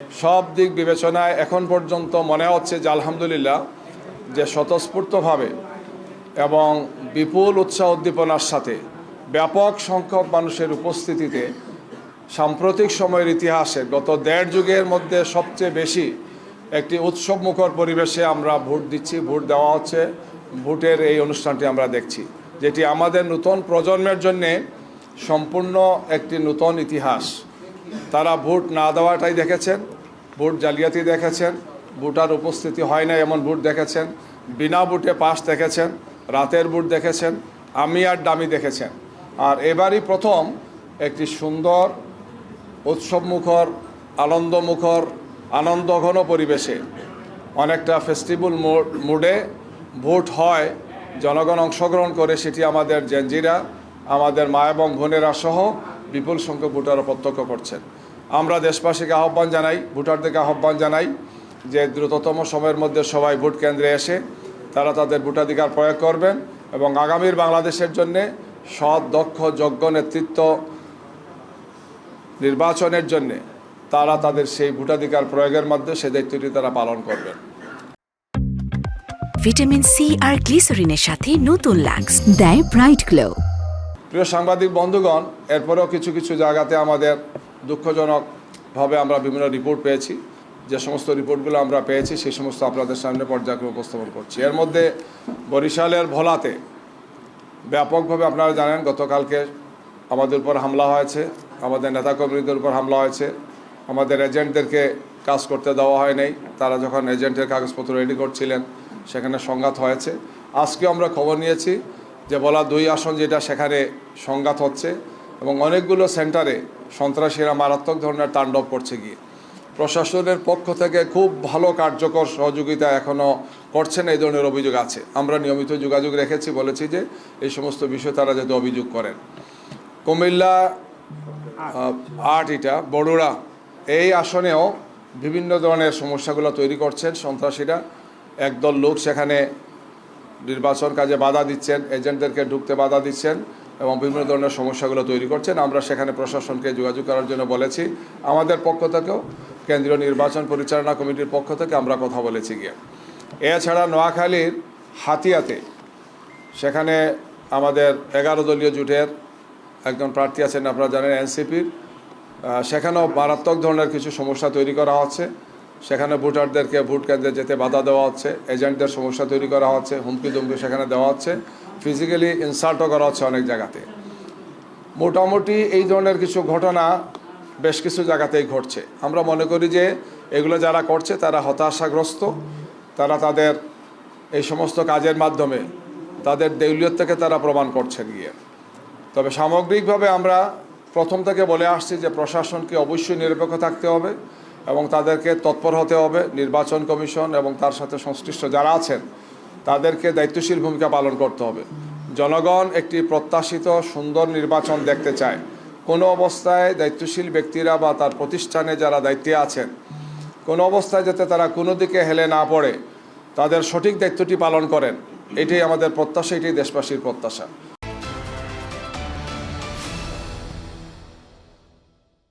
सब दिक विवेचनाय এখন পর্যন্ত মনে হচ্ছে যে আলহামদুলিল্লাহ যে স্বতঃস্ফূর্তভাবে এবং বিপুল উৎসাহ উদ্দীপনার সাথে ব্যাপক সংখ্যক মানুষের উপস্থিতিতে সাম্প্রতিক সময়ের ইতিহাসে গত দেড় যুগের মধ্যে সবচেয়ে বেশি একটি উৎসবমুখর পরিবেশে আমরা ভোট দিচ্ছি, ভোট দেওয়া হচ্ছে। ভোটের এই অনুষ্ঠানটি আমরা দেখছি, যেটি আমাদের নতুন প্রজন্মের জন্য সম্পূর্ণ একটি নতুন ইতিহাস। তারা ভোট না দেওয়াটাই দেখেছেন, ভোট জালিয়াতি দেখেছেন, ভোটার উপস্থিতি হয় না এমন ভোট দেখেছেন, বিনা ভোটে পাস দেখেছেন, রাতের ভোট দেখেছেন, আমি আর ডামি দেখেছেন। আর এবারই প্রথম একটি সুন্দর উৎসবমুখর আনন্দমুখর আনন্দঘন পরিবেশে অনেকটা ফেস্টিভ্যাল মুডে ভোট হয়, জনগণ অংশগ্রহণ করে। সেটি আমাদের জেনজিরা, আমাদের মা এবং বোনেরা সহ বিপুল সংখ্যক ভোটাররা প্রত্যক্ষ করছেন। আমরা দেশবাসীকে আহ্বান জানাই, ভোটারদেরকে আহ্বান জানাই যে দ্রুততম সময়ের মধ্যে সবাই ভোট কেন্দ্রে এসে তারা তাদের ভোটাধিকার প্রয়োগ করবেন এবং আগামীর বাংলাদেশের জন্যে সৎ, দক্ষ, যোগ্য নেতৃত্ব নির্বাচনের জন্যে তারা তাদের সেই ভোটাধিকার প্রয়োগের মধ্যে সেই দায়িত্বটি তারা পালন করবেন। ভিটামিন সি আর গ্লিসারিনের সাথে নতুন লাক্স দেয় ব্রাইট গ্লো। প্রিয় সাংবাদিক বন্ধুগণ, এরপরেও কিছু কিছু জায়গাতে আমাদের দুঃখজনকভাবে আমরা বিভিন্ন রিপোর্ট পেয়েছি। যে সমস্ত রিপোর্টগুলো আমরা পেয়েছি সেই সমস্ত আপনাদের সামনে পর্যায়ক্রমে উপস্থাপন করছি। এর মধ্যে বরিশালের ভোলাতে ব্যাপকভাবে আপনারা জানেন গতকালকে আমাদের উপর হামলা হয়েছে, আমাদের নেতাকর্মীদের উপর হামলা হয়েছে, আমাদের এজেন্টদেরকে কাজ করতে দেওয়া হয় নাই। তারা যখন এজেন্টের কাগজপত্র রেডি করছিলেন সেখানে সংঘাত হয়েছে। আজকে আমরা খবর নিয়েছি যে বলা 2 আসন যেটা সেখানে সংঘাত হচ্ছে এবং অনেকগুলো সেন্টারে সন্ত্রাসীরা মারাত্মক ধরনের তাণ্ডব করছে গিয়ে। প্রশাসনের পক্ষ থেকে খুব ভালো কার্যকর সহযোগিতা এখনও করছেন, এই ধরনের অভিযোগ আছে। আমরা নিয়মিত যোগাযোগ রেখেছি, বলেছি যে এই সমস্ত বিষয় তারা যাতে অভিযোগ করেন। কুমিল্লা 8 বড়ুড়া এই আসনেও বিভিন্ন ধরনের সমস্যাগুলো তৈরি করছেন সন্ত্রাসীরা। একদল লোক সেখানে নির্বাচন কাজে বাধা দিচ্ছেন, এজেন্টদেরকে ঢুকতে বাধা দিচ্ছেন এবং বিভিন্ন ধরনের সমস্যাগুলো তৈরি করছেন। আমরা সেখানে প্রশাসনকে যোগাযোগ করার জন্য বলেছি। আমাদের পক্ষ থেকেও কেন্দ্রীয় নির্বাচন পরিচালনা কমিটির পক্ষ থেকে আমরা কথা বলেছি গিয়ে। এছাড়া নোয়াখালীর হাতিয়াতে সেখানে আমাদের 11 দলীয় জোটের একজন প্রার্থী আছেন, আপনারা জানেন এনসিপির। সেখানেও মারাত্মক ধরনের কিছু সমস্যা তৈরি করা হচ্ছে। সেখানে ভোটারদেরকে ভোট কেন্দ্রে যেতে বাধা দেওয়া হচ্ছে, এজেন্টদের সমস্যা তৈরি করা হচ্ছে, হুমকি দুমকি সেখানে দেওয়া হচ্ছে, ফিজিক্যালি ইনসাল্টও করা হচ্ছে অনেক জায়গাতে। মোটামুটি এই ধরনের কিছু ঘটনা বেশ কিছু জায়গাতেই ঘটছে। আমরা মনে করি যে এগুলো যারা করছে তারা হতাশাগ্রস্ত, তারা তাদের এই সমস্ত কাজের মাধ্যমে তাদের দেউলিয়তকে তারা প্রমাণ করছেন গিয়ে। তবে সামগ্রিকভাবে আমরা প্রথম থেকে বলে আসছি যে প্রশাসনকে অবশ্যই নিরপেক্ষ থাকতে হবে এবং তাদেরকে তৎপর হতে হবে। নির্বাচন কমিশন এবং তার সাথে সংশ্লিষ্ট যারা আছেন তাদেরকে দায়িত্বশীল ভূমিকা পালন করতে হবে। জনগণ একটি প্রত্যাশিত সুন্দর নির্বাচন দেখতে চায়। কোনো অবস্থায় দায়িত্বশীল ব্যক্তিরা বা তার প্রতিষ্ঠানে যারা দায়িত্বে আছেন কোনো অবস্থায় যাতে তারা কোনো দিকে হেলে না পড়ে তাদের সঠিক দায়িত্বটি পালন করেন, এটাই আমাদের প্রত্যাশা, এটাই দেশবাসীর প্রত্যাশা।